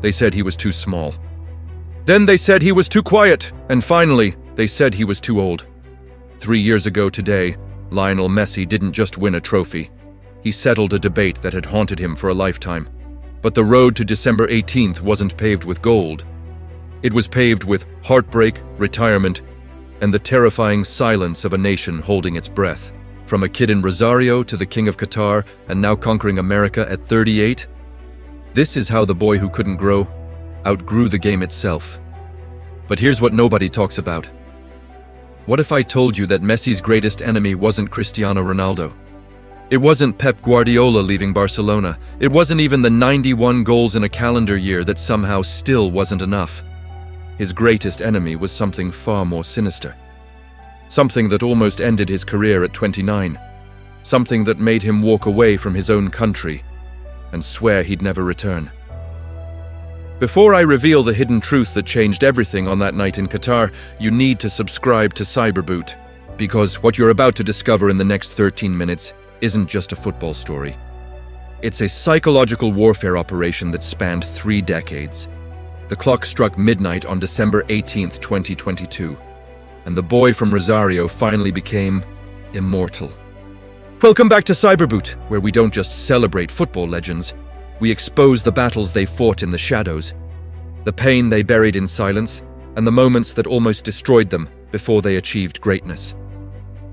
they said he was too small. Then they said he was too quiet, and finally, they said he was too old. 3 years ago today, Lionel Messi didn't just win a trophy. He settled a debate that had haunted him for a lifetime. But the road to December 18th wasn't paved with gold. It was paved with heartbreak, retirement, and the terrifying silence of a nation holding its breath. From a kid in Rosario to the king of Qatar and now conquering America at 38, this is how the boy who couldn't grow outgrew the game itself. But here's what nobody talks about. What if I told you that Messi's greatest enemy wasn't Cristiano Ronaldo? It wasn't Pep Guardiola leaving Barcelona. It wasn't even the 91 goals in a calendar year that somehow still wasn't enough. His greatest enemy was something far more sinister. Something that almost ended his career at 29. Something that made him walk away from his own country and swear he'd never return. Before I reveal the hidden truth that changed everything on that night in Qatar, you need to subscribe to Cyberboot, because what you're about to discover in the next 13 minutes isn't just a football story. It's a psychological warfare operation that spanned 3 decades. The clock struck midnight on December 18th, 2022, and the boy from Rosario finally became immortal. Welcome back to Cyberboot, where we don't just celebrate football legends, we expose the battles they fought in the shadows, the pain they buried in silence, and the moments that almost destroyed them before they achieved greatness.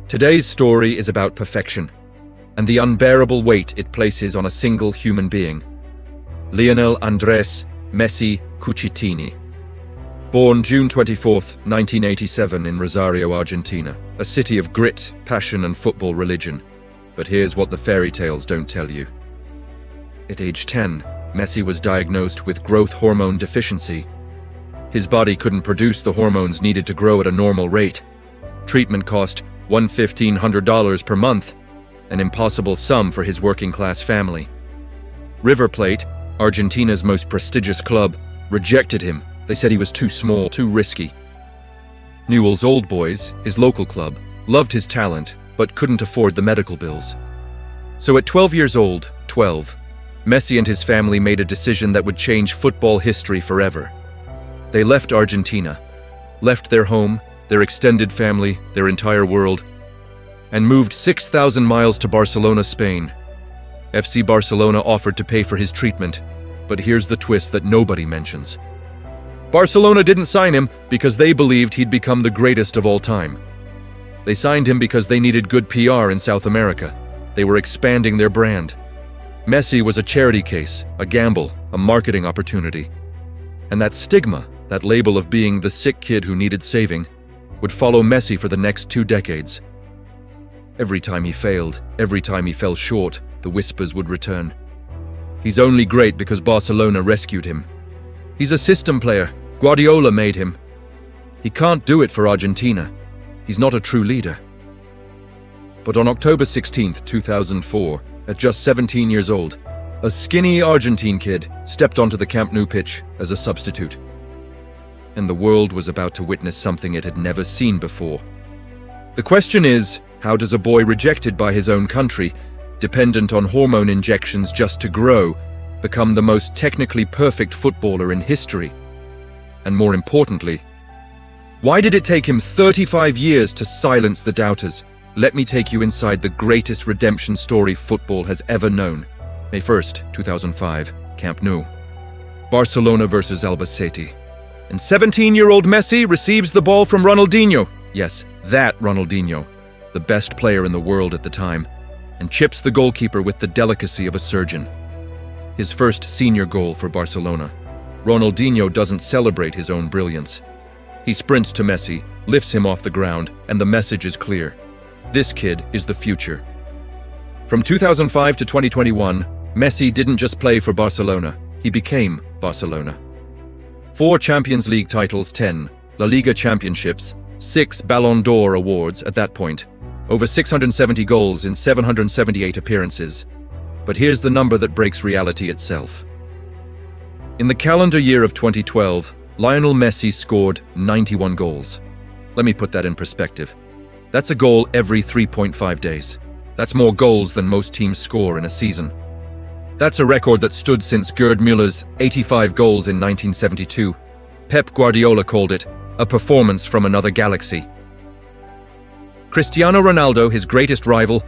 Today's story is about perfection, and the unbearable weight it places on a single human being. Lionel Andres Messi Cucitini. Born June 24, 1987 in Rosario, Argentina, a city of grit, passion and football religion. But here's what the fairy tales don't tell you. At age 10, Messi was diagnosed with growth hormone deficiency. His body couldn't produce the hormones needed to grow at a normal rate. Treatment cost $1,500 per month, an impossible sum for his working-class family. River Plate, Argentina's most prestigious club, rejected him. They said he was too small, too risky. Newell's Old Boys, his local club, loved his talent, but couldn't afford the medical bills. So at 12 years old, Messi and his family made a decision that would change football history forever. They left Argentina, left their home, their extended family, their entire world, and moved 6,000 miles to Barcelona, Spain. FC Barcelona offered to pay for his treatment, but here's the twist that nobody mentions. Barcelona didn't sign him because they believed he'd become the greatest of all time. They signed him because they needed good PR in South America. They were expanding their brand. Messi was a charity case, a gamble, a marketing opportunity. And that stigma, that label of being the sick kid who needed saving, would follow Messi for the next 2 decades. Every time he failed, every time he fell short, the whispers would return. He's only great because Barcelona rescued him. He's a system player. Guardiola made him. He can't do it for Argentina. He's not a true leader. But on October 16, 2004, at just 17 years old, a skinny Argentine kid stepped onto the Camp Nou pitch as a substitute. And the world was about to witness something it had never seen before. The question is, how does a boy rejected by his own country, dependent on hormone injections just to grow, become the most technically perfect footballer in history? And more importantly, why did it take him 35 years to silence the doubters? Let me take you inside the greatest redemption story football has ever known. May 1st, 2005, Camp Nou. Barcelona versus Albacete. And 17-year-old Messi receives the ball from Ronaldinho. Yes, that Ronaldinho, the best player in the world at the time, and chips the goalkeeper with the delicacy of a surgeon. His first senior goal for Barcelona. Ronaldinho doesn't celebrate his own brilliance. He sprints to Messi, lifts him off the ground, and the message is clear. This kid is the future. From 2005 to 2021, Messi didn't just play for Barcelona, he became Barcelona. 4 Champions League titles, 10 La Liga championships, 6 Ballon d'Or awards at that point, over 670 goals in 778 appearances. But here's the number that breaks reality itself. In the calendar year of 2012, Lionel Messi scored 91 goals. Let me put that in perspective. That's a goal every 3.5 days. That's more goals than most teams score in a season. That's a record that stood since Gerd Müller's 85 goals in 1972. Pep Guardiola called it a performance from another galaxy. Cristiano Ronaldo, his greatest rival,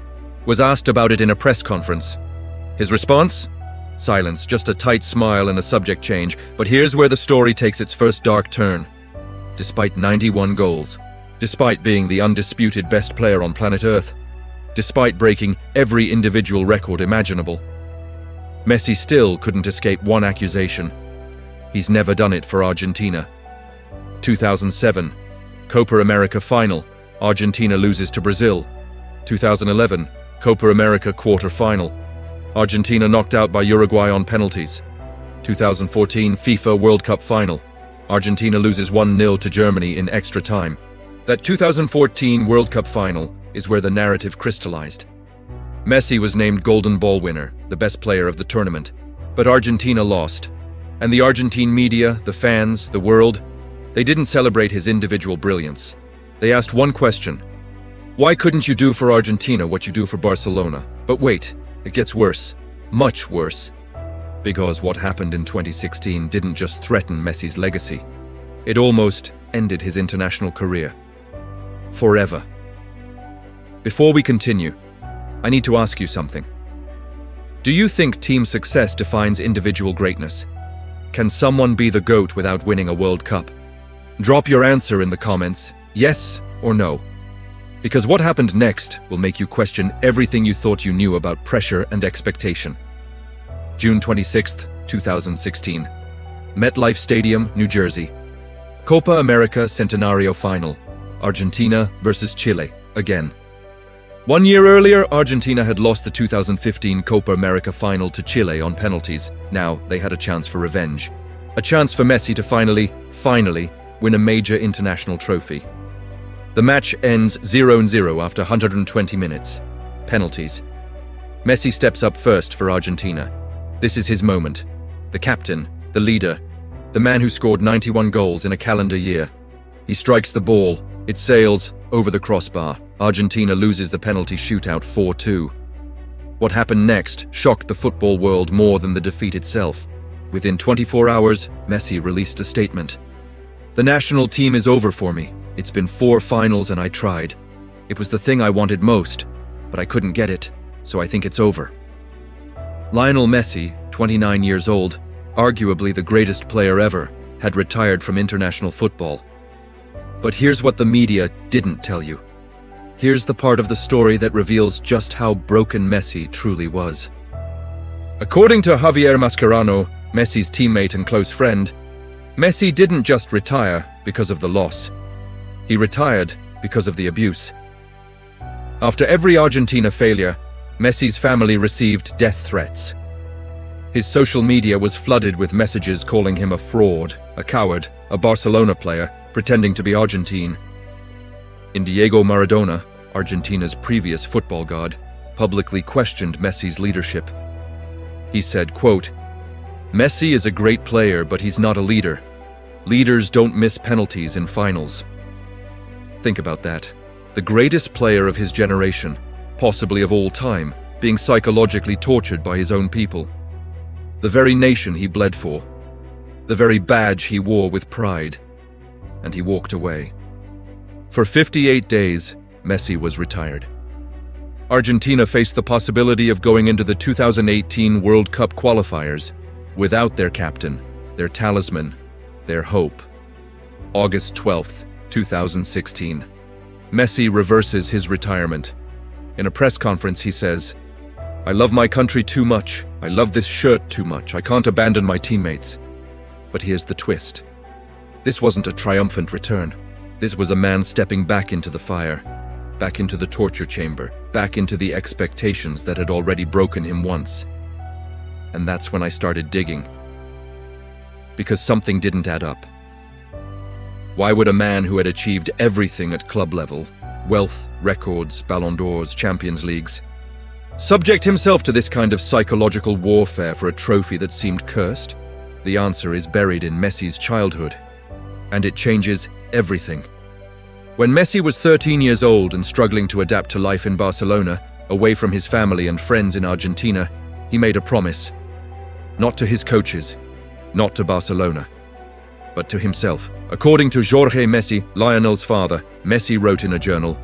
was asked about it in a press conference. His response? Silence, just a tight smile and a subject change. But here's where the story takes its first dark turn. Despite 91 goals, despite being the undisputed best player on planet Earth, despite breaking every individual record imaginable, Messi still couldn't escape one accusation. He's never done it for Argentina. 2007, Copa América final, Argentina loses to Brazil. 2011, Copa América quarter-final, Argentina knocked out by Uruguay on penalties. 2014 FIFA World Cup final, Argentina loses 1-0 to Germany in extra time. That 2014 World Cup final is where the narrative crystallized. Messi was named Golden Ball winner, the best player of the tournament, but Argentina lost. And the Argentine media, the fans, the world, they didn't celebrate his individual brilliance. They asked one question: why couldn't you do for Argentina what you do for Barcelona? But wait, it gets worse, much worse. Because what happened in 2016 didn't just threaten Messi's legacy. It almost ended his international career. Forever. Before we continue, I need to ask you something. Do you think team success defines individual greatness? Can someone be the GOAT without winning a World Cup? Drop your answer in the comments, yes or no. Because what happened next will make you question everything you thought you knew about pressure and expectation. June 26, 2016. MetLife Stadium, New Jersey. Copa América Centenario Final. Argentina versus Chile, again. 1 year earlier, Argentina had lost the 2015 Copa América final to Chile on penalties. Now, they had a chance for revenge. A chance for Messi to finally win a major international trophy. The match ends 0-0 after 120 minutes. Penalties. Messi steps up first for Argentina. This is his moment. The captain, the leader, the man who scored 91 goals in a calendar year. He strikes the ball. It sails over the crossbar. Argentina loses the penalty shootout 4-2. What happened next shocked the football world more than the defeat itself. Within 24 hours, Messi released a statement. The national team is over for me. It's been 4 finals and I tried. It was the thing I wanted most, but I couldn't get it, so I think it's over. Lionel Messi, 29 years old, arguably the greatest player ever, had retired from international football. But here's what the media didn't tell you. Here's the part of the story that reveals just how broken Messi truly was. According to Javier Mascherano, Messi's teammate and close friend, Messi didn't just retire because of the loss. He retired because of the abuse. After every Argentina failure, Messi's family received death threats. His social media was flooded with messages calling him a fraud, a coward, a Barcelona player, pretending to be Argentine. Diego Maradona, Argentina's previous football god, publicly questioned Messi's leadership. He said, quote, "Messi is a great player, but he's not a leader. Leaders don't miss penalties in finals." Think about that. The greatest player of his generation, possibly of all time, being psychologically tortured by his own people. The very nation he bled for. The very badge he wore with pride. And he walked away. For 58 days, Messi was retired. Argentina faced the possibility of going into the 2018 World Cup qualifiers without their captain, their talisman, their hope. August 12, 2016. Messi reverses his retirement. In a press conference, he says, "I love my country too much. I love this shirt too much. I can't abandon my teammates." But here's the twist. This wasn't a triumphant return. This was a man stepping back into the fire, back into the torture chamber, back into the expectations that had already broken him once. And that's when I started digging. Because something didn't add up. Why would a man who had achieved everything at club level, wealth, records, Ballon d'Ors, Champions Leagues, subject himself to this kind of psychological warfare for a trophy that seemed cursed? The answer is buried in Messi's childhood. And it changes everything. When Messi was 13 years old and struggling to adapt to life in Barcelona, away from his family and friends in Argentina, he made a promise, Not to his coaches, not to Barcelona, but to himself. According to Jorge Messi, Lionel's father, Messi wrote in a journal,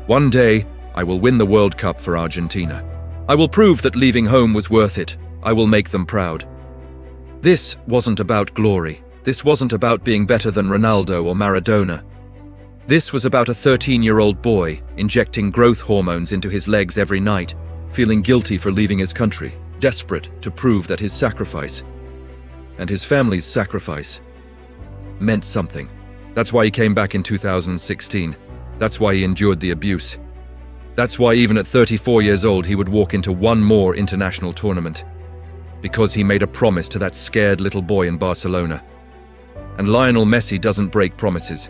"One day, I will win the World Cup for Argentina. I will prove that leaving home was worth it. I will make them proud." This wasn't about glory. This wasn't about being better than Ronaldo or Maradona. This was about a 13-year-old boy injecting growth hormones into his legs every night, feeling guilty for leaving his country, desperate to prove that his sacrifice, and his family's sacrifice, meant something. That's why he came back in 2016. That's why he endured the abuse. That's why even at 34 years old he would walk into one more international tournament. Because he made a promise to that scared little boy in Barcelona. And Lionel Messi doesn't break promises.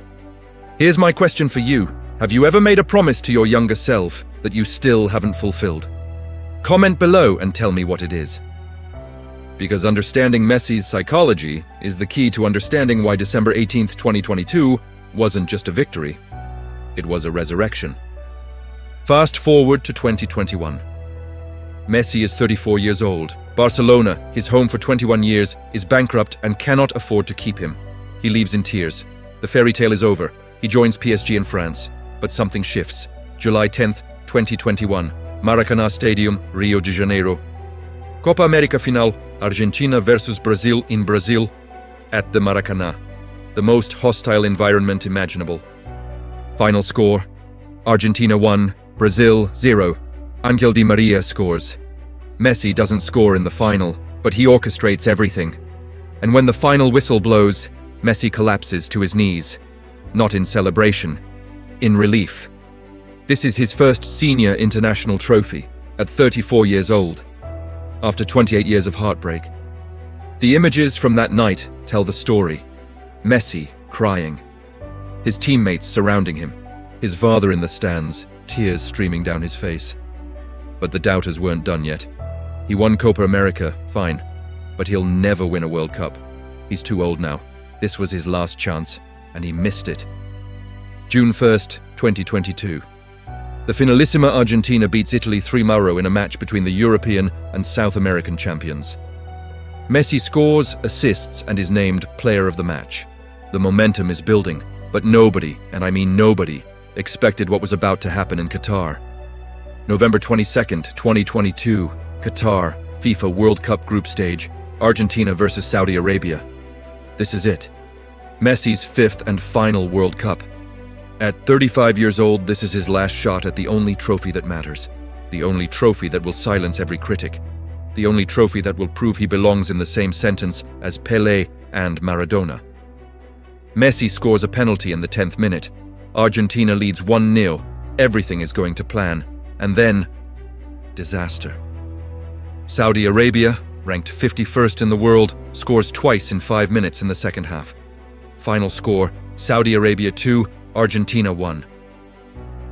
Here's my question for you. Have you ever made a promise to your younger self that you still haven't fulfilled? Comment below and tell me what it is. Because understanding Messi's psychology is the key to understanding why December 18th, 2022 wasn't just a victory. It was a resurrection. Fast forward to 2021. Messi is 34 years old. Barcelona, his home for 21 years, is bankrupt and cannot afford to keep him. He leaves in tears. The fairy tale is over. He joins PSG in France. But something shifts. July 10th, 2021. Maracanã Stadium, Rio de Janeiro. Copa América final, Argentina versus Brazil in Brazil, at the Maracanã. The most hostile environment imaginable. Final score, Argentina 1, Brazil 0. Ángel Di María scores. Messi doesn't score in the final, but he orchestrates everything. And when the final whistle blows, Messi collapses to his knees. Not in celebration, in relief. This is his first senior international trophy, at 34 years old, after 28 years of heartbreak. The images from that night tell the story. Messi crying. His teammates surrounding him. His father in the stands, tears streaming down his face. But the doubters weren't done yet. He won Copa America, fine, but he'll never win a World Cup. He's too old now. This was his last chance, and he missed it. June 1st, 2022. The Finalissima Argentina beats Italy 3-0 in a match between the European and South American champions. Messi scores, assists, and is named player of the match. The momentum is building, but nobody, and I mean nobody, expected what was about to happen in Qatar. November 22nd, 2022, Qatar, FIFA World Cup group stage, Argentina versus Saudi Arabia. This is it. Messi's fifth and final World Cup. At 35 years old, this is his last shot at the only trophy that matters. The only trophy that will silence every critic. The only trophy that will prove he belongs in the same sentence as Pelé and Maradona. Messi scores a penalty in the 10th minute. Argentina leads 1-0. Everything is going to plan. And then, disaster. Saudi Arabia, ranked 51st in the world, scores twice in 5 minutes in the second half. Final score, Saudi Arabia 2, Argentina 1.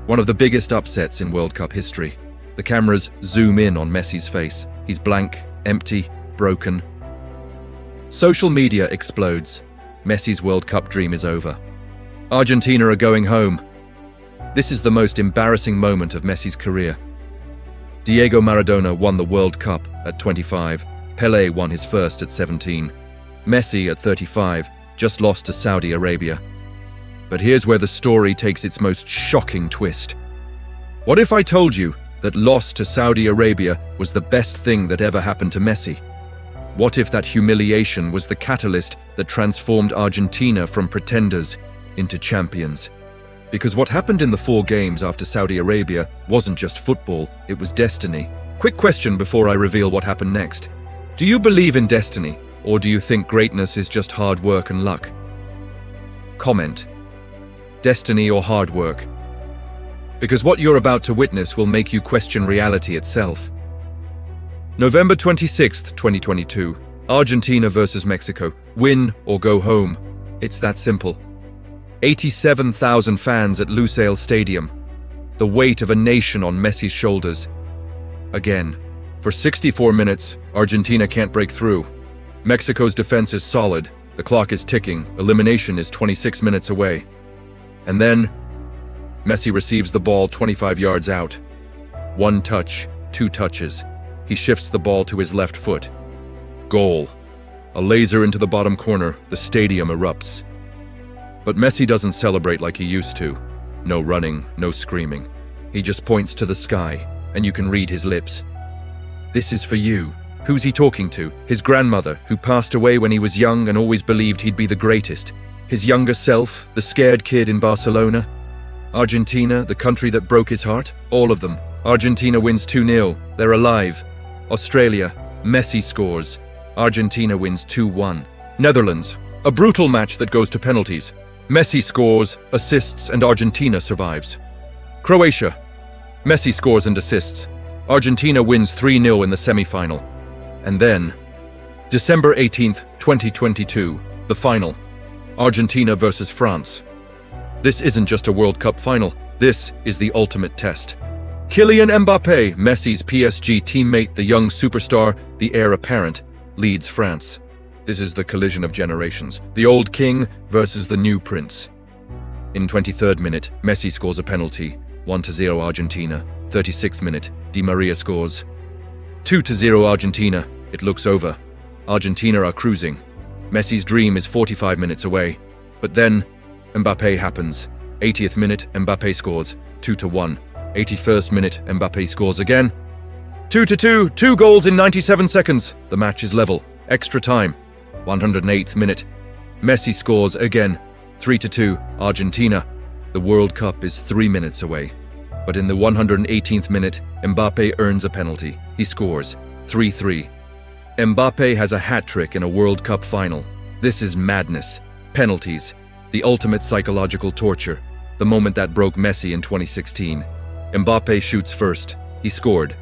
One of the biggest upsets in World Cup history. The cameras zoom in on Messi's face. He's blank, empty, broken. Social media explodes. Messi's World Cup dream is over. Argentina are going home. This is the most embarrassing moment of Messi's career. Diego Maradona won the World Cup at 25. Pelé won his first at 17. Messi at 35 just lost to Saudi Arabia. But here's where the story takes its most shocking twist. What if I told you that loss to Saudi Arabia was the best thing that ever happened to Messi? What if that humiliation was the catalyst that transformed Argentina from pretenders into champions? Because what happened in the 4 games after Saudi Arabia wasn't just football, it was destiny. Quick question before I reveal what happened next. Do you believe in destiny, or do you think greatness is just hard work and luck? Comment. Destiny or hard work? Because what you're about to witness will make you question reality itself. November 26th, 2022. Argentina versus Mexico. Win or go home. It's that simple. 87,000 fans at Lusail Stadium. The weight of a nation on Messi's shoulders. Again. For 64 minutes, Argentina can't break through. Mexico's defense is solid. The clock is ticking. Elimination is 26 minutes away. And then, Messi receives the ball 25 yards out. 1 touch, 2 touches. He shifts the ball to his left foot. Goal. A laser into the bottom corner, the stadium erupts. But Messi doesn't celebrate like he used to. No running, no screaming. He just points to the sky, and you can read his lips. This is for you. Who's he talking to? His grandmother, who passed away when he was young and always believed he'd be the greatest. His younger self, the scared kid in Barcelona. Argentina, the country that broke his heart. All of them. Argentina wins 2-0. They're alive. Australia, Messi scores. Argentina wins 2-1. Netherlands, a brutal match that goes to penalties. Messi scores, assists, and Argentina survives. Croatia, Messi scores and assists. Argentina wins 3-0 in the semi-final. And then, December 18th, 2022, the final. Argentina versus France. This isn't just a World Cup final. This is the ultimate test. Kylian Mbappé, Messi's PSG teammate, the young superstar, the heir apparent, leads France. This is the collision of generations. The old king versus the new prince. In 23rd minute, Messi scores a penalty. 1-0 Argentina. 36th minute, Di Maria scores. 2-0 Argentina. It looks over. Argentina are cruising. Messi's dream is 45 minutes away. But then, Mbappé happens. 80th minute, Mbappé scores. 2-1. 81st minute, Mbappé scores again. 2-2, 2 goals in 97 seconds. The match is level. Extra time. 108th minute. Messi scores again. 3-2, Argentina. The World Cup is 3 minutes away. But in the 118th minute, Mbappé earns a penalty. He scores. 3-3. Mbappé has a hat-trick in a World Cup final. This is madness. Penalties. The ultimate psychological torture. The moment that broke Messi in 2016. Mbappé shoots first. He scored.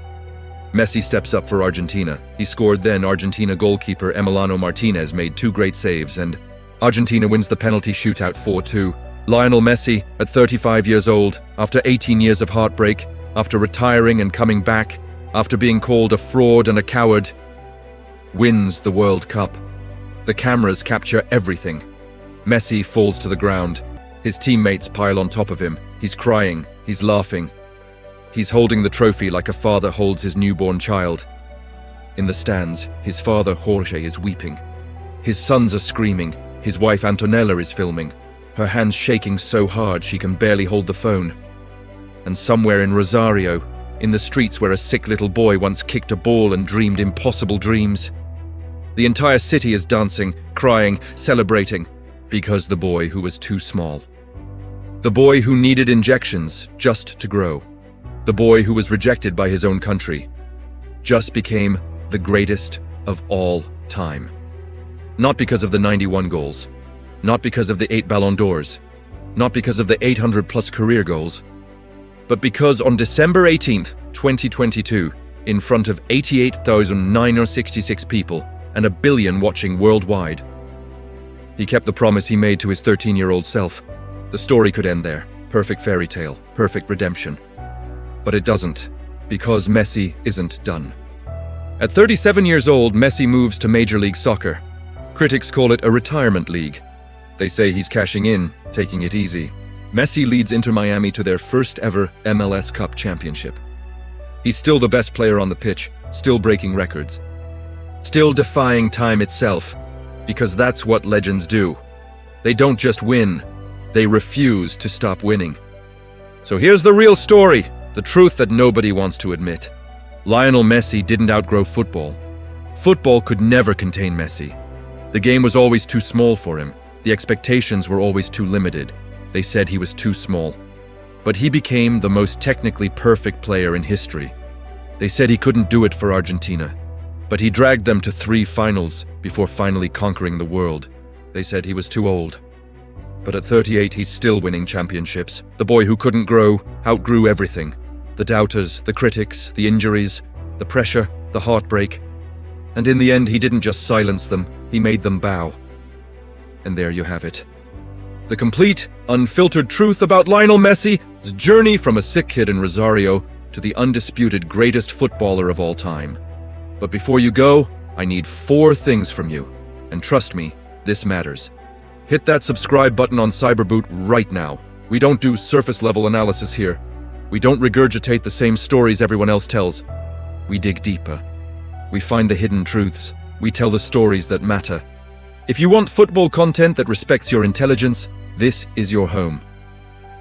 Messi steps up for Argentina. He scored then. Argentina goalkeeper Emiliano Martinez made 2 great saves and Argentina wins the penalty shootout 4-2. Lionel Messi, at 35 years old, after 18 years of heartbreak, after retiring and coming back, after being called a fraud and a coward, wins the World Cup. The cameras capture everything. Messi falls to the ground. His teammates pile on top of him. He's crying. He's laughing. He's holding the trophy like a father holds his newborn child. In the stands, his father Jorge is weeping. His sons are screaming. His wife Antonella is filming, her hands shaking so hard she can barely hold the phone. And somewhere in Rosario, in the streets where a sick little boy once kicked a ball and dreamed impossible dreams, the entire city is dancing, crying, celebrating, because the boy who was too small. The boy who needed injections just to grow. The boy who was rejected by his own country just became the greatest of all time. Not because of the 91 goals, not because of the 8 Ballon d'Ors, not because of the 800-plus career goals, but because on December 18th, 2022, in front of 88,966 people and 1 billion watching worldwide, he kept the promise he made to his 13-year-old self. The story could end there. Perfect fairy tale, perfect redemption. But it doesn't, because Messi isn't done. At 37 years old, Messi moves to Major League Soccer. Critics call it a retirement league. They say he's cashing in, taking it easy. Messi leads Inter Miami to their first ever MLS Cup championship. He's still the best player on the pitch, still breaking records, still defying time itself, because that's what legends do. They don't just win, they refuse to stop winning. So here's the real story. The truth that nobody wants to admit. Lionel Messi didn't outgrow football. Football could never contain Messi. The game was always too small for him. The expectations were always too limited. They said he was too small. But he became the most technically perfect player in history. They said he couldn't do it for Argentina. But he dragged them to 3 finals before finally conquering the world. They said he was too old. But at 38, he's still winning championships. The boy who couldn't grow, outgrew everything. The doubters, the critics, the injuries, the pressure, the heartbreak. And in the end, he didn't just silence them, he made them bow. And there you have it. The complete, unfiltered truth about Lionel Messi's journey from a sick kid in Rosario to the undisputed greatest footballer of all time. But before you go, I need 4 things from you. And trust me, this matters. Hit that subscribe button on Cyberboot right now. We don't do surface-level analysis here. We don't regurgitate the same stories everyone else tells. We dig deeper. We find the hidden truths, We tell the stories that matter. If you want football content that respects your intelligence, this is your home.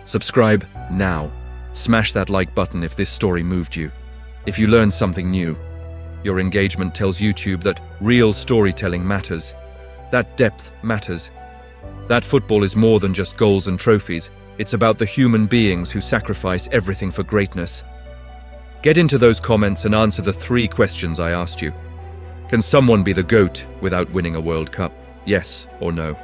Subscribe now. Smash that like button if this story moved you. If you learned something new, your engagement tells YouTube that real storytelling matters. That depth matters. That football is more than just goals and trophies. It's about the human beings who sacrifice everything for greatness. Get into those comments and answer the 3 questions I asked you. Can someone be the GOAT without winning a World Cup? Yes or no?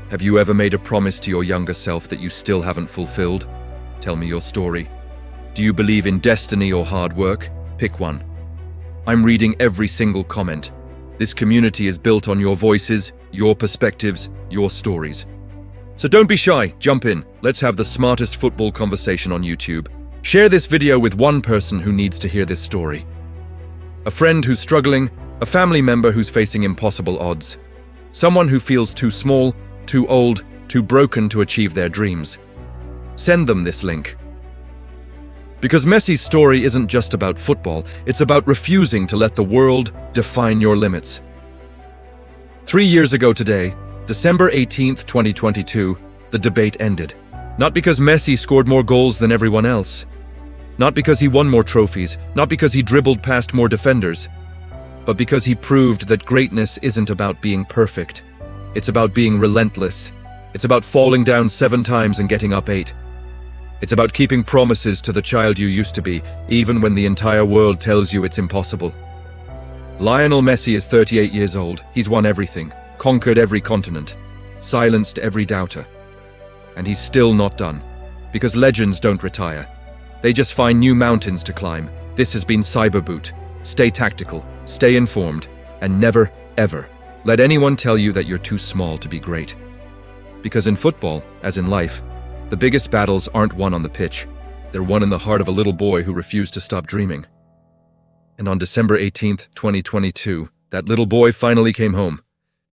Have you ever made a promise to your younger self that you still haven't fulfilled? Tell me your story. Do you believe in destiny or hard work? Pick one. I'm reading every single comment. This community is built on your voices, your perspectives, your stories. So don't be shy, jump in. Let's have the smartest football conversation on YouTube. Share this video with one person who needs to hear this story. A friend who's struggling, a family member who's facing impossible odds. Someone who feels too small, too old, too broken to achieve their dreams. Send them this link. Because Messi's story isn't just about football, it's about refusing to let the world define your limits. 3 years ago today, December 18th, 2022, the debate ended. Not because Messi scored more goals than everyone else. Not because he won more trophies, not because he dribbled past more defenders, but because he proved that greatness isn't about being perfect. It's about being relentless. It's about falling down 7 times and getting up 8. It's about keeping promises to the child you used to be, even when the entire world tells you it's impossible. Lionel Messi is 38 years old. He's won everything, conquered every continent, silenced every doubter. And he's still not done. Because legends don't retire. They just find new mountains to climb. This has been Cyberboot. Stay tactical, stay informed, and never, ever let anyone tell you that you're too small to be great. Because in football, as in life, the biggest battles aren't won on the pitch. They're won in the heart of a little boy who refused to stop dreaming. And on December 18th, 2022, that little boy finally came home.